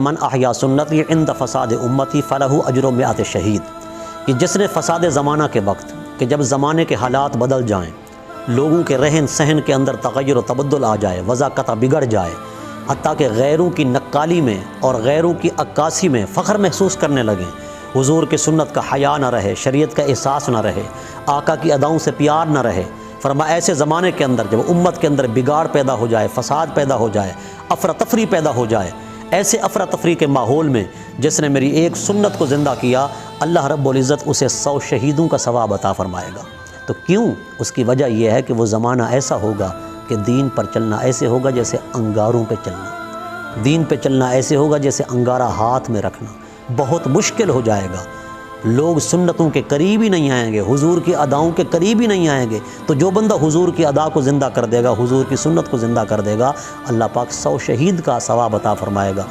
मन अहया सुन्नती इंद फ़साद उम्मती फ़लहु अजर मिअत शहीद, कि जिसने फ़साद ज़माना के वक्त कि जब ज़माने के हालात बदल जाएँ, लोगों के रहन सहन के अंदर तग़य्युर व तबद्दुल आ जाए, वज़ाक़त बिगड़ जाए, हत्ता कि गैरों की नक्काली में और गैरों की अक्कासी में फ़ख्र महसूस करने लगें, हुज़ूर की सुन्नत का हया न रहे, शरीयत का एहसास न रहे, आका की अदाओं से प्यार न रहे। फरमाया ऐसे ज़माने के अंदर जब उम्मत के अंदर बिगाड़ पैदा हो जाए, फ़साद पैदा हो जाए, अफरा तफरी पैदा हो जाए, ऐसे अफरा तफरी के माहौल में जिसने मेरी एक सुन्नत को ज़िंदा किया, अल्लाह रब्बुल इज़्ज़त उसे 100 शहीदों का सवाब अता फ़रमाएगा। तो क्यों? उसकी वजह यह है कि वो ज़माना ऐसा होगा कि दीन पर चलना ऐसे होगा जैसे अंगारों पे चलना, दीन पे चलना ऐसे होगा जैसे अंगारा हाथ में रखना, बहुत मुश्किल हो जाएगा। लोग सुन्नतों के करीब ही नहीं आएंगे, हुजूर की अदाओं के करीब ही नहीं आएंगे। तो जो बंदा हुजूर की अदा को ज़िंदा कर देगा, हुजूर की सुन्नत को ज़िंदा कर देगा, अल्लाह पाक 100 शहीद का सवाब अता फ़रमाएगा।